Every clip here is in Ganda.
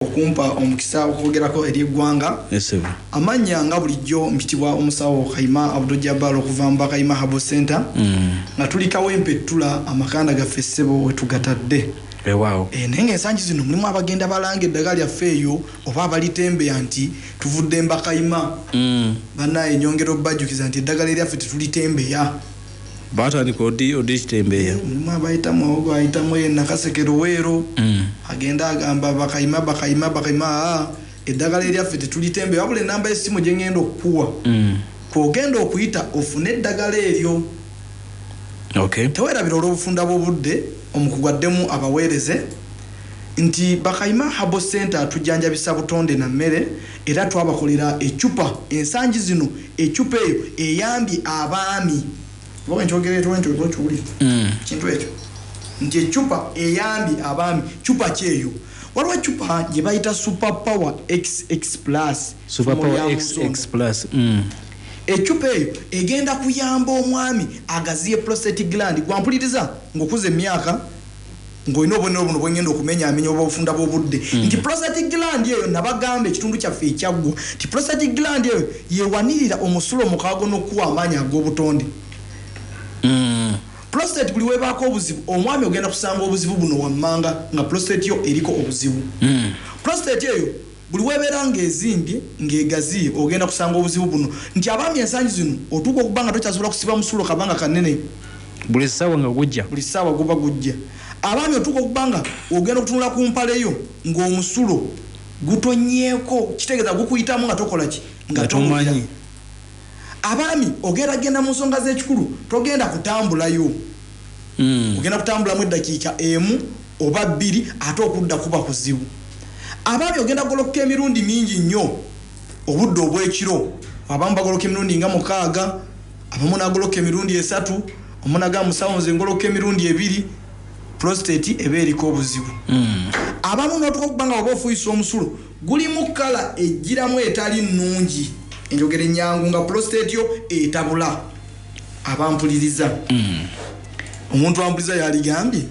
okumpa omukisa okwogerako eri eggwanga. Amanya nga bulijjo mpitibwa omusawo Kayima Abdul Jabbar okuva mu Kayima Herbal Center. Nga tulikawo empettula amakanda gaffe ssebo we tugatadde. Naye ensangi zino mulimu abagenda balanga eddagala lyaffe eyo oba abalitembeya nti tuvudde mba Kayima. Bannaye nyongera obbajjukiza nti eddagala lyaffe tetulitembeya. Batandika odikitembeya. Mulimu abayitamu awogo ayitamu Nakasekero Weero. Agenda agamba bakayima eddagala lyaffe tetulitembeya wabula enamba y'essimu gye ngenda okukuwa. Kwogenda okuyita ofune eddagala eryo. Teweerabira olw'obufunda bw'obudde omukugwaddemu abaweereze nti Bakayima Herbal Center tujjanjabisa butonde na mmere era twabakolera ecupa ensangi zino ecupa eyo eyambye abaami boga nchogereto chuli kintu ekyo nti ecupa eyambye abaami cupa kyeyo waliwo ecupa gye bayita Super Power XX Plus. Super Power XX Plus. Ecupa eyo egenda kuyamba omwami agaziye prostate gland gwampuliriza ngokuze emyaka ngoyina obonero buno bwengenda okumenya amenya obufunda bw'obudde nti prostate gland eyo nabagambe ekitundu kyaffe ekyaggwa nti prostate gland eyo yewanirira omusulo mukago n'okuwa amaanyi ag'obutonde. Prostate buli webaako obuzibu omwami ogenda kusanga obuzibu buno wammanga nga prostate yo eriko obuzibu. Prostate eyo buli webeera ng'ezimbye ng'egaziye ogenda kusanga obuzibu buno nti abaami ensangi zino otuuka okubanga tokyasobola kusiba musulo kabanga kanene buli ssaawa nga gujja guba gujja. Abaami otuuka okubanga ogenda okutunula ku mpaleyo ng'omusulo gutonyeeko kitegeeza gukuyitamu nga tokola ki nga tomanyi. Abaami ogenda genda mu nsonga z'ekikulu togenda kutambulayo. Ogenda kutambulamu eddakiika emu oba bbiri ate okudda kuba kuzibu. Abaami ogenda goloka emirundi mingi nnyo obudde obw'ekiro abamu bagoloka emirundi nga 6 abamu nagoloka emirundi 3 omunaga musawonze ngoloka emirundi 2 prostate eba eriko obuzibu. Abamu n'otuka okubanga oba ofuyisa omusulo guli mu kala ejjiramu etali nnungi enjogera ennyangu nga prostate yo etabula. Abampuliriza omuntu ampuliriza yaligambye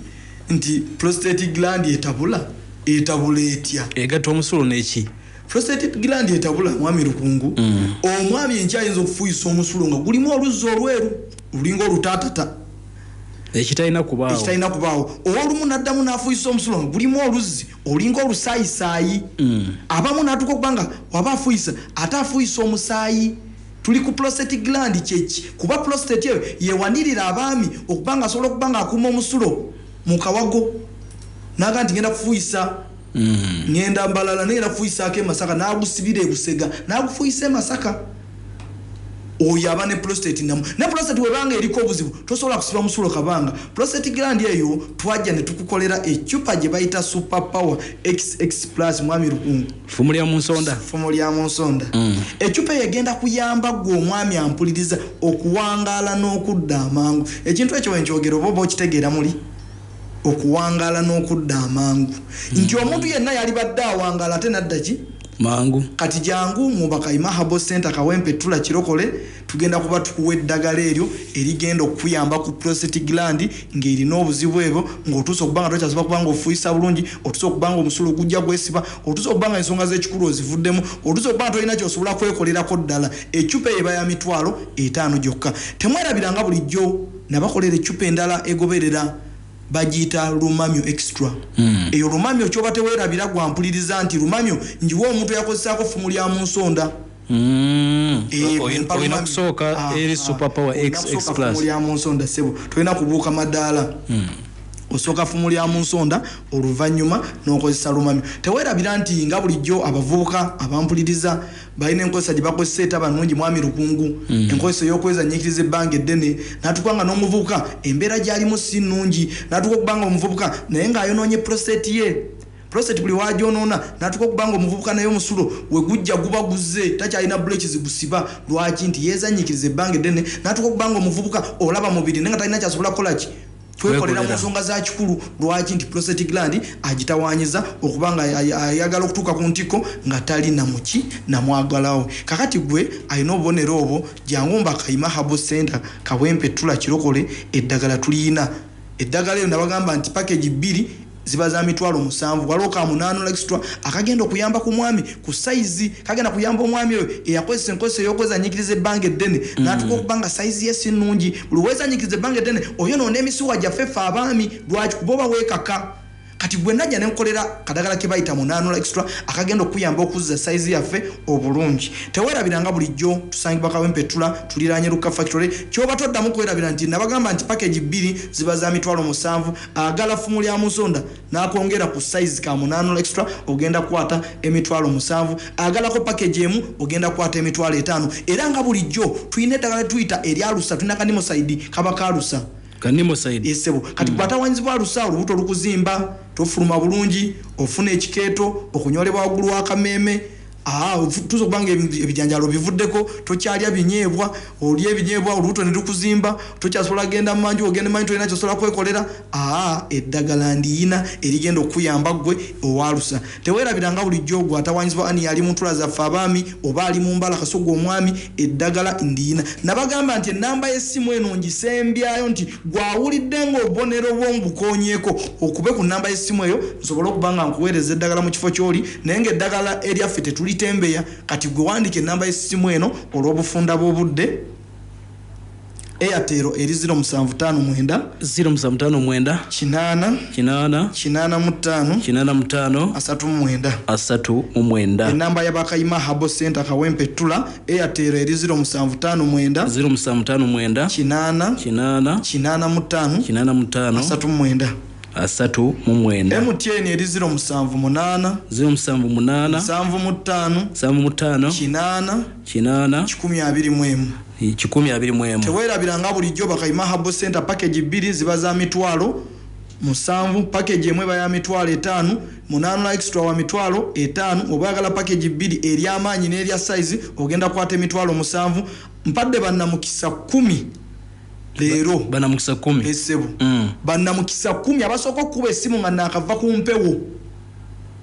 nti prostate gland etabula etya egatta omusulo n'eki prostate gland etabula mwami Lukungu. Omwami enkya ayinza okufuyisa omusulo nga gulimu oluzzi olweru lulinga olutaatata ekitalina kubaawo olumu naddamu n'afuyisa omusulo nga gulimu oluzzi olinga olusaayisaayi. Abamu n'atuuka okubanga waba afuyisa ate afuyisa omusaayi. Tuli ku prostate gland kyeki kuba prostate eyo yewanirira abaami okubanga asobola okubanga akuuma omusulo mu kawago naga nti ngenda kufuyisa ngenda mbalala ngenda kufuyisaako Masaka n'agusibira Busega n'agufuyisa Masaka. Oyo aba ne prostate namu ne prostate webanga eriko obuzibu tosobola kusiba musulo kabanga. Prostate gland eyo twajja ne tukukolera ecupa gye bayita Super Power XX Plus mwami Lukungu. Fumu lya munsonda. Ecupa egenda kuyamba gwe omwami ampuliriza okuwangaala n'okudda amangu. Ekintu ekyo wenkyogera oba okitegeera muli okuwangaala n'okudda amangu nti omuntu yenna yali badde awangaala ate nadda ki mangu. Kati jangu mu Bakayima Herbal Center kawempe tula kirokole tugenda kuba tukuwa eddagala eryo erigenda okuyamba ku prostate gland ng'erina obuzibu ebwo ng'otuusa okubanga tokyasobola kubanga ofuyisa bulungi otuusa okubanga omusulo gujja gwesiba otuusa okubanga ensonga z'ekikulu ozivuddemu otuusa okubanga tolina kyosobola kwekolerako ddala. Ecupa eba ya $5 gyokka. Temwerabiranga bulijjo nabakolera ecupa endala egoberera bagita Lumamyo Extra. Eyo Lumamyo kyoba teweerabira gwampuliriza nti Lumamyo njiwa omuntu yakozesaako fumu lya munsonda. Oyina kusooka eri Super Power XX Plus. Fumu lya munsonda sebo tolina kubuuka madaala. Osooka fumu lya munsonda oluvannyuma n'okozesa Lumamyo. Teweerabira nti nga bulijjo abavubuka abampuliriza balina enkozesa gye bakozesa etaba nnungi mwami Lukungu. Enkozesa ey'okwezannyikiriza ebbanga eddene n'atukwanga n'omuvubuka embeera gy'alimu si nnungi n'atuka okubanga omuvubuka naye ng'ayonoonye prostate ye. Prostate buli wagyonoona n'atuka okubanga omuvubuka naye omusulo we gujja guba guzze takyalina breaks gusiba lwaki nti yeezannyikiriza ebbanga eddene n'atuka okubanga omuvubuka olaba mubiri naye nga talina kyasobola kukola ki twekolera mu nsonga za kikulu lwaki nti prostate gland agitawaanyiza okubanga ayagala okutuuka ku ntiko nga talina muki namwagalawo. Kakati gwe alina obubonero obwo jangu Bakayima Herbal Center kawempe tula kirokole eddagala tulina eddagala lyo nabagamba nti package 2 ziba za mitwalo 7 waliwo ka 8 extra akagenda okuyamba ku mwami ku size kagenda kuyamba omwami oyo eyakozesa enkozesa y'okweza nyikiriza ebbanga eddene n'atuka okubanga size ye si nnungi buli weza nyikiriza ebbanga eddene oyo noona emisuwa gyaffe ffe abaami lwaki kuboba weekaka kati gwe najja nenkolera kadagala ke bayita 8 extra akagenda okuyamba okuzza size yaffe obulungi tewerabiranga bulijjo tusangibwa Kawempe Tula tuliranye Luka Factory kyoba toddamu kwerabira nti nabagamba nti package 2 ziba za mitwalo 7 agala fumu lya musonda n'akongera ku size ka 8 extra ogenda kwata emitwalo 7 agala ko package emu ogenda kwata emitwalo 5 era nga bulijjo tuyina eddagala tuyita eryalusa tulina kanimo side kabakalusa kanimo side esebo kati kwata wanzibwa lusa olubuto lukuzimba tofuluma bulungi ofuna ekikeeto okunyolebwa waggulu wakameme tuzo kubanga ebijanjalo bivuddeko tokyalya binyeebwa olye ebinyeebwa olubuto ne lukuzimba tokyasobola genda mu manju ogende manju tolina kyosobola kwekolera eddagala ndiyina erigenda okuyamba gwe owalusa teweerabiranga bulijjo gwe atawanzibwa ani yali mu ntula zaffe abaami oba ali mu mbala kasogo omwami eddagala ndiyina nabagamba nti ennamba y'essimu eno ngisembyayo nti gwawulidde ng'obubonero bw'omubukoonyeeko okube ku nnamba y'essimu eyo nsobole okubanga nkuweereza eddagala mu kifo ky'oli naye ng'eddagala eryaffe tetuli tembeya kati gwe wandike namba y'essimu eno olw'obufunda bw'obudde Airtel eri 0759 0759 885 39 enamba y'abakayima Habo Center Kawempe Tula Airtel eri 0759 885 MTN eri 078 75 teweerabiranga bulijjo bakayima Habo Center package 2 ziba za mitwalo 7 package emwe baya mitwalo 5 8 extra wa mitwalo 5 obayagala package 2 eri amaanyi n'erya size ogenda kwata emitwalo 7 mpadde bannamukisa 10 leero bannamukisa 10 esebo bannamukisa 10 abasooka okuba essimu nga naakava ku mpewo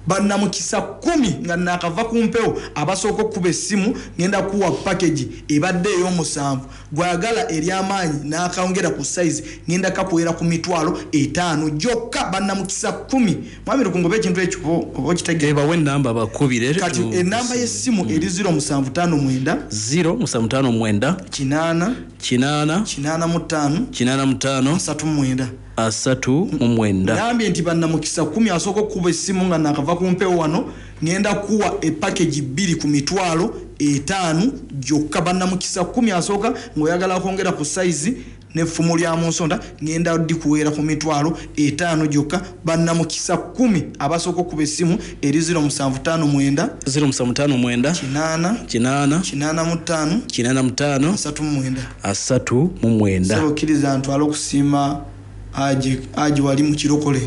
bannamukisa 10 nga naakava ku mpewo abasooka okuba essimu ngenda kuwa package ebadde ey'omusanvu gwayagala eri amaanyi n'akawongera ku size ngenda kakuwera ku mitwalo 5 gyokka bannamukisa 10 mwami lukungobe ekintu ekyo oba okitegeera bawe ennamba bakubire kati ennamba y'essimu eri 0759 89 nambye nti bannamukisa 10 asooka okuba essimu nga nakava ku mpewo wano ngenda kuwa epackage 2 ku mitwalo 5 gyokka bannamukisa 10 asooka ng'oyagala kwongera ku size n'effumu lya munsonda ngenda dikuweera ku mitwalo 5 gyokka bannamukisa 10 abasooka okuba essimu eri 0759 85 okkiriza ntwala okusiima aji wali mu kirokole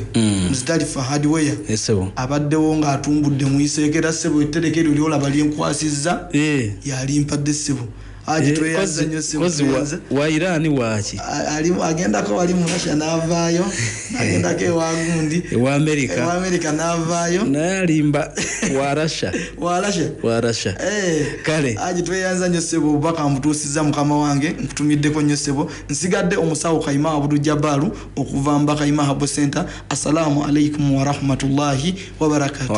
Muzitalifa hardware abaddewo ng'atumbudde mu iseekera ssebo ettereke eryo lyolaba lyenkwasizza yali mpadde ssebo aji tweyaza nnyo ssebo wa Irani waki agendako wali mu Russia n'avaayo agendako ewagundi ewa America n'avaayo naye alimba wa Russia kale aji tweyaza nnyo ssebo obubaka mbutuusizza mukama wange nkutumiddeko nnyo ssebo nsigadde omusawo Kayima Abdul Jabbaru okuva Mbakayima Habo Center. Assalamu alaikum wa rahmatullahi wa barakatuh.